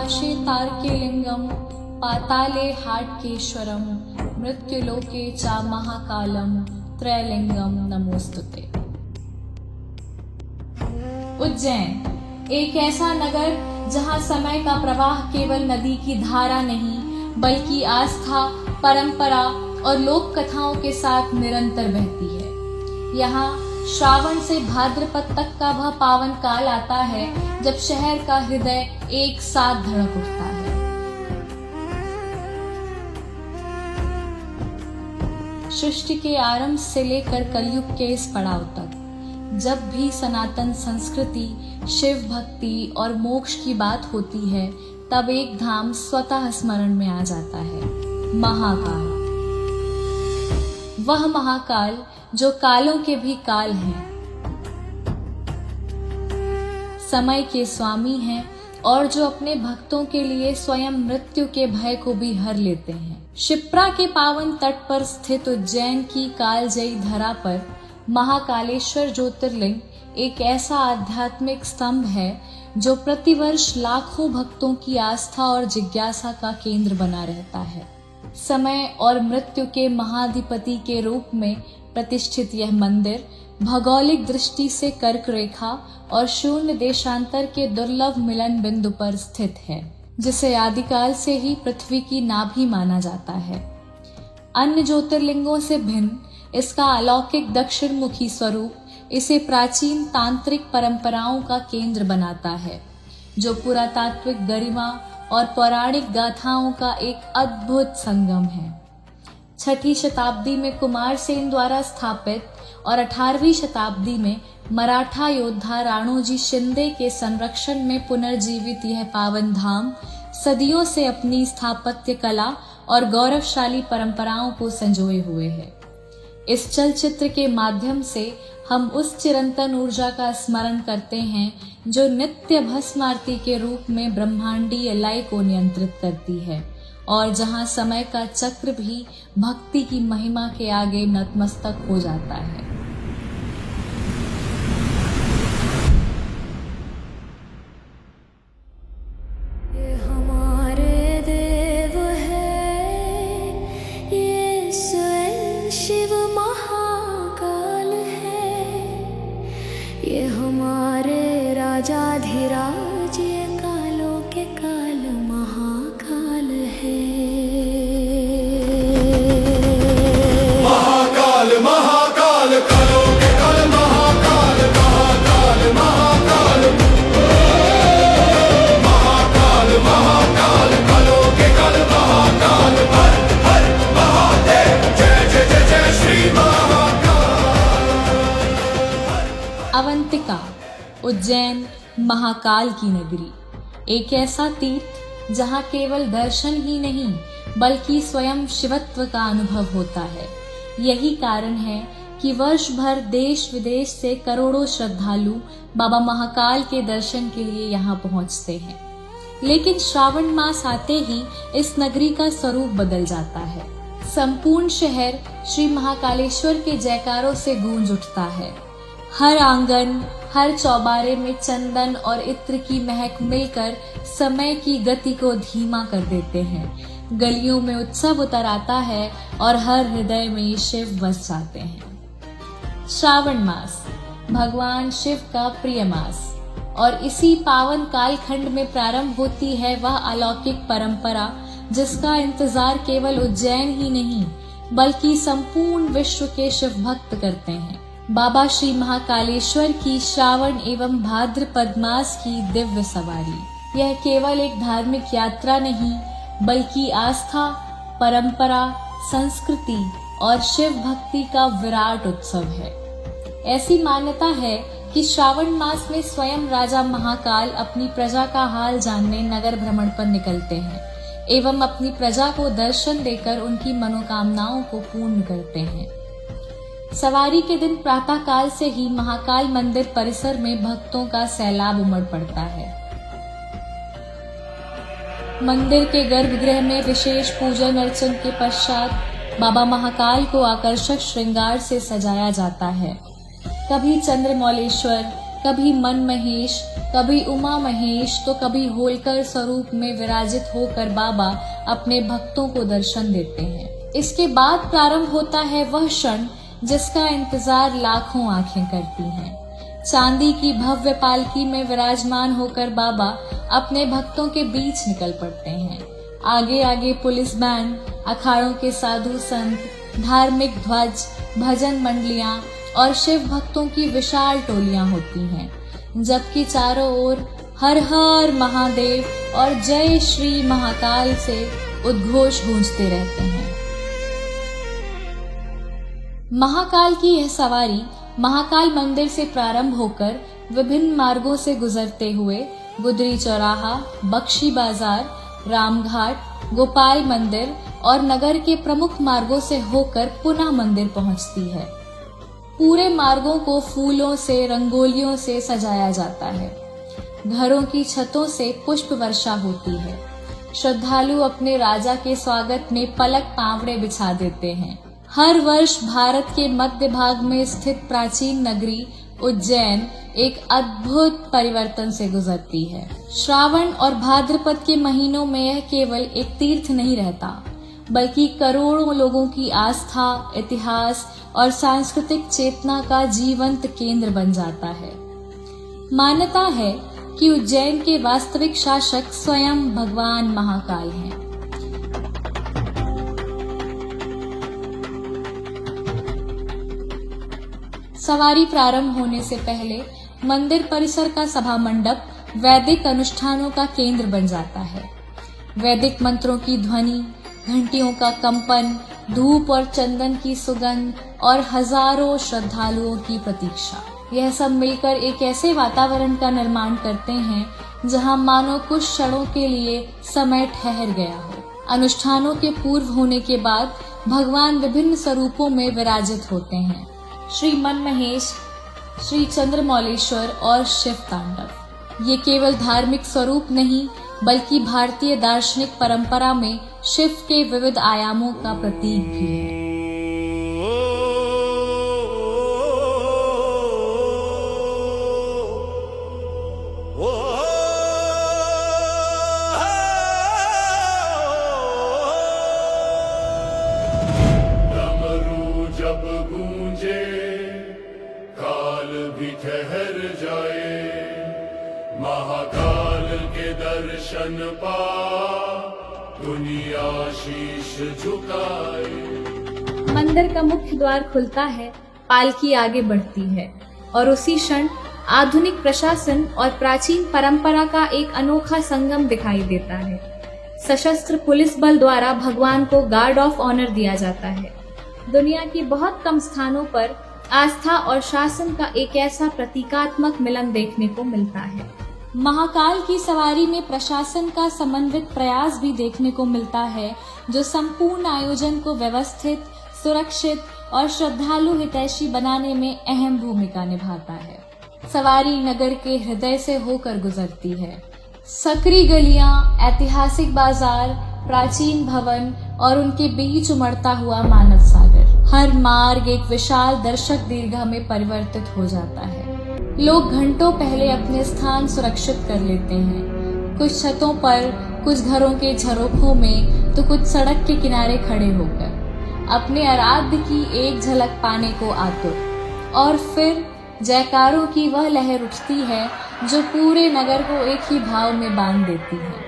आकाशे तारकेलिंगम पाताले हाटकेश्वरम मृत्युलोके चा महाकालम त्रैलिंगम नमोस्तुते। उज्जैन एक ऐसा नगर जहां समय का प्रवाह केवल नदी की धारा नहीं बल्कि आस्था, परंपरा और लोक कथाओं के साथ निरंतर बहती है। यहाँ श्रावण से भाद्रपद तक का वह पावन काल आता है जब शहर का हृदय एक साथ धड़क उठता है। सृष्टि के आरंभ से लेकर कलयुग के इस पड़ाव तक जब भी सनातन संस्कृति, शिव भक्ति और मोक्ष की बात होती है तब एक धाम स्वतः स्मरण में आ जाता है, महाकाल। वह महाकाल जो कालों के भी काल हैं, समय के स्वामी हैं और जो अपने भक्तों के लिए स्वयं मृत्यु के भय को भी हर लेते हैं। शिप्रा के पावन तट पर स्थित उज्जैन की कालजयी धरा पर महाकालेश्वर ज्योतिर्लिंग एक ऐसा आध्यात्मिक स्तंभ है जो प्रतिवर्ष लाखों भक्तों की आस्था और जिज्ञासा का केंद्र बना रहता है। समय और मृत्यु के महाधिपति के रूप में प्रतिष्ठित यह मंदिर भौगोलिक दृष्टि से कर्क रेखा और शून्य देशांतर के दुर्लभ मिलन बिंदु पर स्थित है, जिसे आदिकाल से ही पृथ्वी की नाभि माना जाता है। अन्य ज्योतिर्लिंगों से भिन्न इसका अलौकिक दक्षिण मुखी स्वरूप इसे प्राचीन तांत्रिक परंपराओं का केंद्र बनाता है, जो पुरातात्विक गरिमा और पौराणिक गाथाओं का एक अद्भुत संगम है। 6ठी शताब्दी में कुमारसेन द्वारा स्थापित और 18वीं शताब्दी में मराठा योद्धा राणोजी शिंदे के संरक्षण में पुनर्जीवित यह पावन धाम सदियों से अपनी स्थापत्य कला और गौरवशाली परंपराओं को संजोए हुए है। इस चलचित्र के माध्यम से हम उस चिरंतन ऊर्जा का स्मरण करते हैं जो नित्य भस्म आरती के रूप में ब्रह्मांडीय लय को नियंत्रित करती है और जहां समय का चक्र भी भक्ति की महिमा के आगे नतमस्तक हो जाता है। ये हमारे राजाधिराज ये कालों के काल महाकाल है। महाकाल महाकाल कालों के काल महाकाल महाकाल महाकाल महाकाल महाकाल कालों के काल महाकाल। हर हर महादेव जय जय जय जय श्री महाकाल। अवंतिका उज्जैन महाकाल की नगरी एक ऐसा तीर्थ जहां केवल दर्शन ही नहीं बल्कि स्वयं शिवत्व का अनुभव होता है। यही कारण है कि वर्ष भर देश विदेश से करोड़ों श्रद्धालु बाबा महाकाल के दर्शन के लिए यहाँ पहुँचते हैं। लेकिन श्रावण मास आते ही इस नगरी का स्वरूप बदल जाता है। संपूर्ण शहर श्री महाकालेश्वर के जयकारों से गूंज उठता है। हर आंगन, हर चौबारे में चंदन और इत्र की महक मिलकर समय की गति को धीमा कर देते हैं। गलियों में उत्सव उतर आता है और हर हृदय में शिव बस जाते हैं। श्रावण मास भगवान शिव का प्रिय मास और इसी पावन कालखंड में प्रारंभ होती है वह अलौकिक परंपरा जिसका इंतजार केवल उज्जैन ही नहीं बल्कि संपूर्ण विश्व के शिव भक्त करते हैं। बाबा श्री महाकालेश्वर की श्रावण एवं भाद्रपद मास की दिव्य सवारी यह केवल एक धार्मिक यात्रा नहीं बल्कि आस्था, परंपरा, संस्कृति और शिव भक्ति का विराट उत्सव है। ऐसी मान्यता है कि श्रावण मास में स्वयं राजा महाकाल अपनी प्रजा का हाल जानने नगर भ्रमण पर निकलते हैं एवं अपनी प्रजा को दर्शन देकर उनकी मनोकामनाओं को पूर्ण करते हैं। सवारी के दिन प्रातः काल से ही महाकाल मंदिर परिसर में भक्तों का सैलाब उमड़ पड़ता है। मंदिर के गर्भगृह में विशेष पूजन अर्चन के पश्चात बाबा महाकाल को आकर्षक श्रृंगार से सजाया जाता है। कभी चंद्रमौलेश्वर, कभी मन महेश, कभी उमा महेश तो कभी होलकर स्वरूप में विराजित होकर बाबा अपने भक्तों को दर्शन देते हैं। इसके बाद प्रारंभ होता है वह क्षण जिसका इंतजार लाखों आंखें करती हैं। चांदी की भव्य पालकी में विराजमान होकर बाबा अपने भक्तों के बीच निकल पड़ते हैं। आगे आगे पुलिस बैंड, अखाड़ों के साधु संत, धार्मिक ध्वज, भजन मंडलियां और शिव भक्तों की विशाल टोलियां होती हैं, जबकि चारों ओर हर हर महादेव और जय श्री महाकाल से उद्घोष गूंजते रहते हैं। महाकाल की यह सवारी महाकाल मंदिर से प्रारंभ होकर विभिन्न मार्गों से गुजरते हुए गुदरी चौराहा, बख्शी बाजार, रामघाट, गोपाल मंदिर और नगर के प्रमुख मार्गों से होकर पुनः मंदिर पहुंचती है। पूरे मार्गों को फूलों से, रंगोलियों से सजाया जाता है। घरों की छतों से पुष्प वर्षा होती है। श्रद्धालु अपने राजा के स्वागत में पलक पावड़े बिछा देते हैं। हर वर्ष भारत के मध्य भाग में स्थित प्राचीन नगरी उज्जैन एक अद्भुत परिवर्तन से गुजरती है। श्रावण और भाद्रपद के महीनों में यह केवल एक तीर्थ नहीं रहता, बल्कि करोड़ों लोगों की आस्था, इतिहास और सांस्कृतिक चेतना का जीवंत केंद्र बन जाता है। मान्यता है कि उज्जैन के वास्तविक शासक स्वयं भगवान महाकाल हैं। सवारी प्रारंभ होने से पहले मंदिर परिसर का सभा मंडप वैदिक अनुष्ठानों का केंद्र बन जाता है। वैदिक मंत्रों की ध्वनि, घंटियों का कंपन, धूप और चंदन की सुगंध और हजारों श्रद्धालुओं की प्रतीक्षा, यह सब मिलकर एक ऐसे वातावरण का निर्माण करते हैं जहां मानो कुछ क्षणों के लिए समय ठहर गया हो। अनुष्ठानों के पूर्व होने के बाद भगवान विभिन्न स्वरूपों में विराजित होते हैं। श्री मनमहेश, श्री चंद्रमौलेश्वर और शिव तांडव। ये केवल धार्मिक स्वरूप नहीं, बल्कि भारतीय दार्शनिक परंपरा में शिव के विविध आयामों का प्रतीक भी है। डमरू जब गूंजे काल भी ठहर जाए, महाकाल के दर्शन पा दुनिया शीश झुकाए। मंदिर का मुख्य द्वार खुलता है, पालकी आगे बढ़ती है और उसी क्षण आधुनिक प्रशासन और प्राचीन परंपरा का एक अनोखा संगम दिखाई देता है। सशस्त्र पुलिस बल द्वारा भगवान को गार्ड ऑफ ऑनर दिया जाता है। दुनिया की बहुत कम स्थानों पर आस्था और शासन का एक ऐसा प्रतीकात्मक मिलन देखने को मिलता है। महाकाल की सवारी में प्रशासन का समन्वित प्रयास भी देखने को मिलता है, जो संपूर्ण आयोजन को व्यवस्थित, सुरक्षित और श्रद्धालु हितैषी बनाने में अहम भूमिका निभाता है। सवारी नगर के हृदय से होकर गुजरती है। सकरी गलियां, ऐतिहासिक बाजार, प्राचीन भवन और उनके बीच उमड़ता हुआ मानव सागर, हर मार्ग एक विशाल दर्शक दीर्घा में परिवर्तित हो जाता है। लोग घंटों पहले अपने स्थान सुरक्षित कर लेते हैं, कुछ छतों पर, कुछ घरों के झरोखों में, तो कुछ सड़क के किनारे खड़े होकर अपने आराध्य की एक झलक पाने को आतुर। और फिर जयकारों की वह लहर उठती है जो पूरे नगर को एक ही भाव में बांध देती है।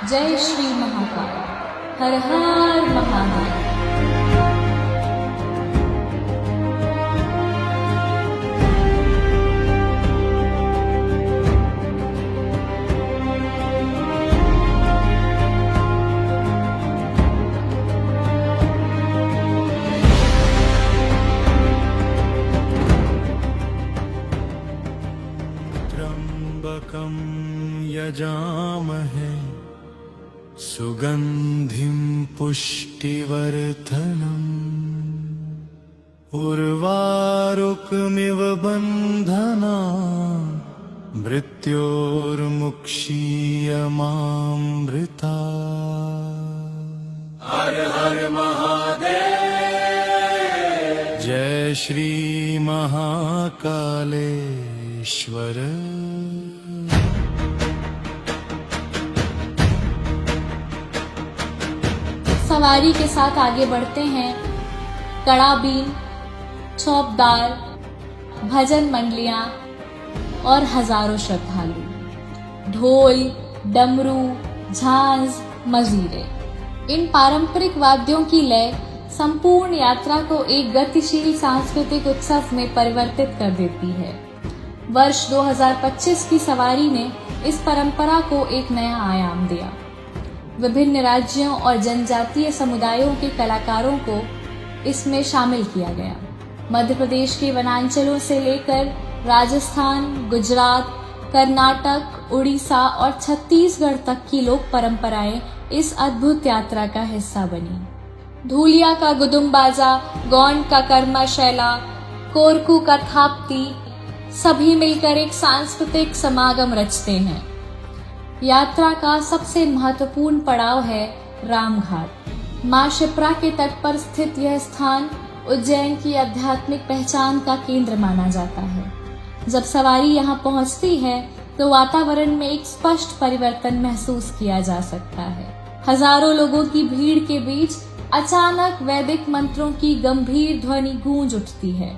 जय श्री महाकाल, हर हर महादेव। त्र्यंबकं यजामहे सुगंधिं पुष्टिवर्धनम् उर्वारुकमिव बन्धनान् मृत्योर्मुक्षीयमामृता। हर हर महादेव। जय श्री महाकाल। महाकालेश्वर सवारी के साथ आगे बढ़ते हैं कड़ा बीन, चौबदार, भजन मंडलियां और हजारों श्रद्धालु। ढोल, डमरू, झांझ, मजीरे, इन पारंपरिक वाद्यों की लय संपूर्ण यात्रा को एक गतिशील सांस्कृतिक उत्सव में परिवर्तित कर देती है। वर्ष 2025 की सवारी ने इस परंपरा को एक नया आयाम दिया। विभिन्न राज्यों और जनजातीय समुदायों के कलाकारों को इसमें शामिल किया गया। मध्य प्रदेश के वनांचलों से लेकर राजस्थान, गुजरात, कर्नाटक, उड़ीसा और छत्तीसगढ़ तक की लोक परंपराएं इस अद्भुत यात्रा का हिस्सा बनी। धूलिया का गुदुम बाजा, गौंड का कर्मा शैला, कोरकू का थापती, सभी मिलकर एक सांस्कृतिक समागम रचते हैं। यात्रा का सबसे महत्वपूर्ण पड़ाव है रामघाट। मां शिप्रा के तट पर स्थित यह स्थान उज्जैन की आध्यात्मिक पहचान का केंद्र माना जाता है। जब सवारी यहां पहुंचती है तो वातावरण में एक स्पष्ट परिवर्तन महसूस किया जा सकता है। हजारों लोगों की भीड़ के बीच अचानक वैदिक मंत्रों की गंभीर ध्वनि गूंज उठती है।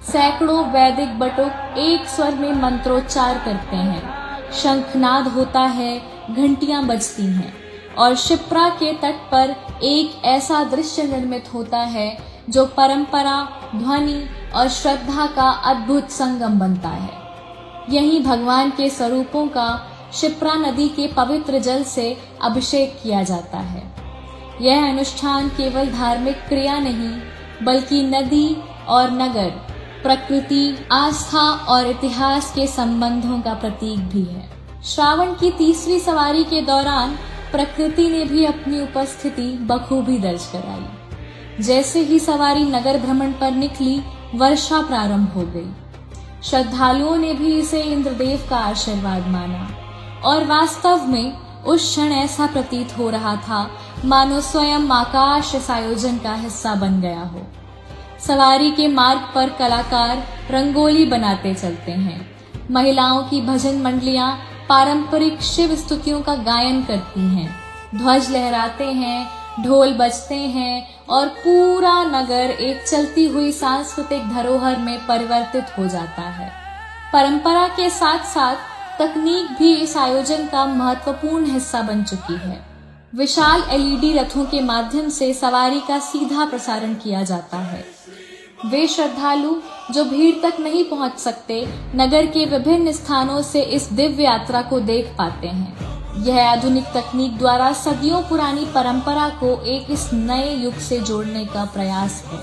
सैकड़ों वैदिक बटुक एक स्वर में मंत्रोच्चार करते हैं। शंखनाद होता है, घंटियां बजती हैं और शिप्रा के तट पर एक ऐसा दृश्य निर्मित होता है जो परंपरा, ध्वनि और श्रद्धा का अद्भुत संगम बनता है। यहीं भगवान के स्वरूपों का शिप्रा नदी के पवित्र जल से अभिषेक किया जाता है। यह अनुष्ठान केवल धार्मिक क्रिया नहीं बल्कि नदी और नगर, प्रकृति, आस्था और इतिहास के संबंधों का प्रतीक भी है। श्रावण की तीसरी सवारी के दौरान प्रकृति ने भी अपनी उपस्थिति बखूबी दर्ज कराई। जैसे ही सवारी नगर भ्रमण पर निकली, वर्षा प्रारंभ हो गई। श्रद्धालुओं ने भी इसे इंद्रदेव का आशीर्वाद माना और वास्तव में उस क्षण ऐसा प्रतीत हो रहा था मानो स्वयं आकाश इस आयोजन का हिस्सा बन गया हो। सवारी के मार्ग पर कलाकार रंगोली बनाते चलते हैं। महिलाओं की भजन मंडलियां पारंपरिक शिव स्तुतियों का गायन करती हैं। ध्वज लहराते हैं, ढोल बजते हैं और पूरा नगर एक चलती हुई सांस्कृतिक धरोहर में परिवर्तित हो जाता है। परंपरा के साथ साथ तकनीक भी इस आयोजन का महत्वपूर्ण हिस्सा बन चुकी है। विशाल LED रथों के माध्यम से सवारी का सीधा प्रसारण किया जाता है। वे श्रद्धालु जो भीड़ तक नहीं पहुंच सकते, नगर के विभिन्न स्थानों से इस दिव्य यात्रा को देख पाते हैं। यह आधुनिक तकनीक द्वारा सदियों पुरानी परंपरा को एक इस नए युग से जोड़ने का प्रयास है।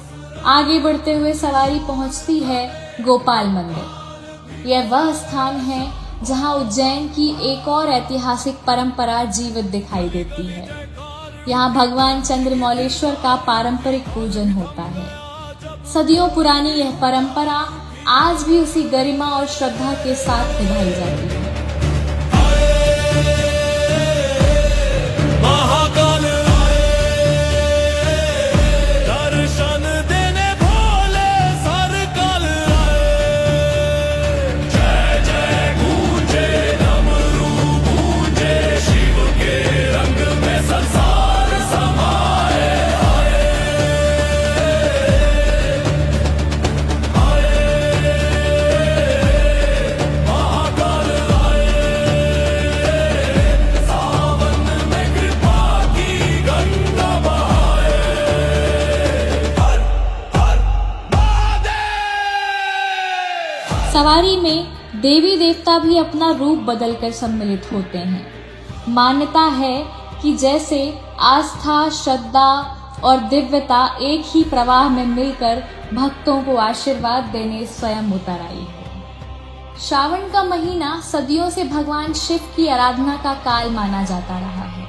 आगे बढ़ते हुए सवारी पहुंचती है गोपाल मंदिर। यह वह स्थान है जहां उज्जैन की एक और ऐतिहासिक परंपरा जीवित दिखाई देती है। यहाँ भगवान चंद्रमौलेश्वर का पारंपरिक पूजन होता है। सदियों पुरानी यह परंपरा आज भी उसी गरिमा और श्रद्धा के साथ निभाई जाती है। महाकाल दर्शन देने भोले सरकाल जय जय गूंजे डमरू गूंजे शिव के रंग में संसार समाए महाकाल सावन में कृपा की गंगा बहाए हर हर महादेव। सवारी में देवी देवता भी अपना रूप बदलकर सम्मिलित होते हैं। मान्यता है कि जैसे आस्था, श्रद्धा और दिव्यता एक ही प्रवाह में मिलकर भक्तों को आशीर्वाद देने स्वयं उतर आई है। श्रावण का महीना सदियों से भगवान शिव की आराधना का काल माना जाता रहा है,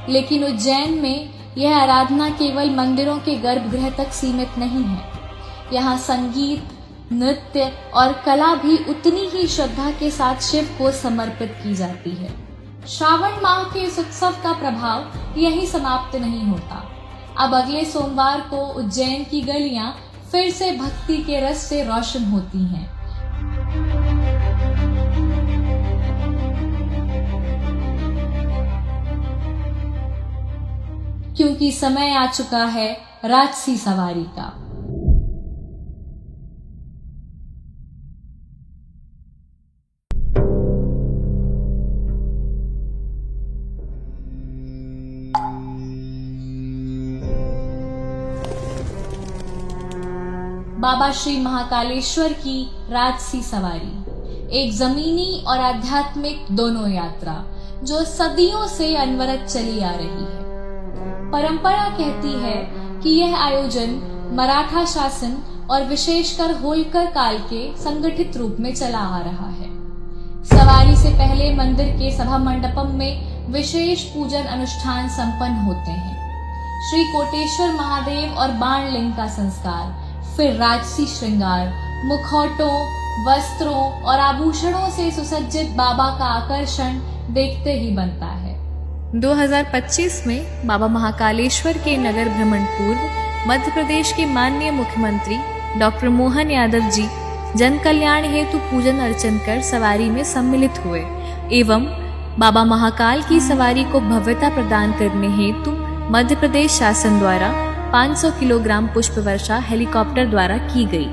लेकिन उज्जैन में यह आराधना केवल मंदिरों के गर्भगृह तक सीमित नहीं है। यहाँ संगीत, नृत्य और कला भी उतनी ही श्रद्धा के साथ शिव को समर्पित की जाती है। श्रावण माह के इस उत्सव का प्रभाव यहीं समाप्त नहीं होता। अब अगले सोमवार को उज्जैन की गलियां फिर से भक्ति के रस से रोशन होती हैं। क्योंकि समय आ चुका है राजसी सवारी का। बाबा श्री महाकालेश्वर की राजसी सवारी एक जमीनी और आध्यात्मिक दोनों यात्रा जो सदियों से अनवरत चली आ रही है। परंपरा कहती है कि यह आयोजन मराठा शासन और विशेषकर होलकर काल के संगठित रूप में चला आ रहा है। सवारी से पहले मंदिर के सभा मंडपम में विशेष पूजन अनुष्ठान संपन्न होते हैं। श्री कोटेश्वर महादेव और बाण लिंग का संस्कार, फिर राजसी श्रृंगार, मुखौटों, वस्त्रों और आभूषणों से सुसज्जित बाबा का आकर्षण देखते ही बनता है। 2025 में बाबा महाकालेश्वर के नगर भ्रमण पूर्व मध्य प्रदेश के माननीय मुख्यमंत्री डॉक्टर मोहन यादव जी जन कल्याण हेतु पूजन अर्चन कर सवारी में सम्मिलित हुए एवं बाबा महाकाल की सवारी को भव्यता प्रदान करने हेतु मध्य प्रदेश शासन द्वारा 500 किलोग्राम पुष्प वर्षा हेलीकॉप्टर द्वारा की गई।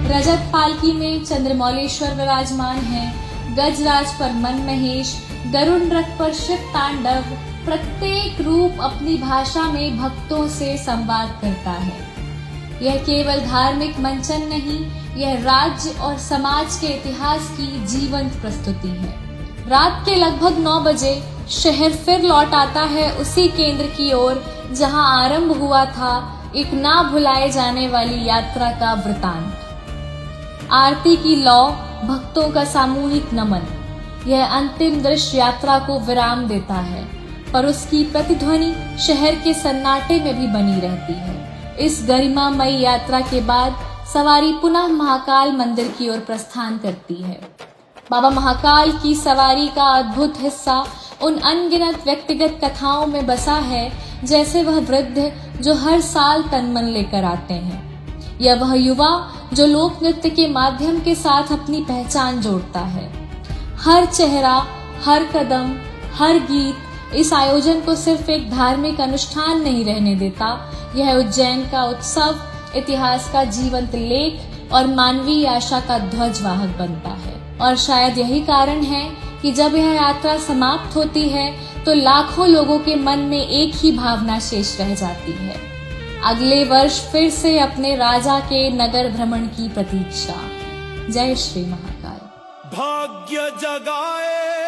रजत पालकी में चंद्रमौलेश्वर विराजमान हैं, गजराज पर मनमहेश, गरुड़ रथ पर शिव तांडव। प्रत्येक रूप अपनी भाषा में भक्तों से संवाद करता है। यह केवल धार्मिक मंचन नहीं, यह राज्य और समाज के इतिहास की जीवंत प्रस्तुति है। रात के लगभग 9 बजे शहर फिर लौट आता है उसी केंद्र की ओर जहां आरंभ हुआ था एक ना भुलाए जाने वाली यात्रा का वृतांत। आरती की लौ, भक्तों का सामूहिक नमन, यह अंतिम दृश्य यात्रा को विराम देता है, पर उसकी प्रतिध्वनि शहर के सन्नाटे में भी बनी रहती है। इस गरिमामयी यात्रा के बाद सवारी पुनः महाकाल मंदिर की ओर प्रस्थान करती है। बाबा महाकाल की सवारी का अद्भुत हिस्सा उन अनगिनत व्यक्तिगत कथाओं में बसा है, जैसे वह वृद्ध जो हर साल तन मन लेकर आते हैं, या वह युवा जो लोक नृत्य के माध्यम के साथ अपनी पहचान जोड़ता है। हर चेहरा, हर कदम, हर गीत इस आयोजन को सिर्फ एक धार्मिक अनुष्ठान नहीं रहने देता, यह उज्जैन का उत्सव, इतिहास का जीवंत लेख और मानवीय आशा का ध्वजवाहक बनता है। और शायद यही कारण है कि जब यह यात्रा समाप्त होती है तो लाखों लोगों के मन में एक ही भावना शेष रह जाती है, अगले वर्ष फिर से अपने राजा के नगर भ्रमण की प्रतीक्षा। जय श्री महाकाल। भाग्य जगाए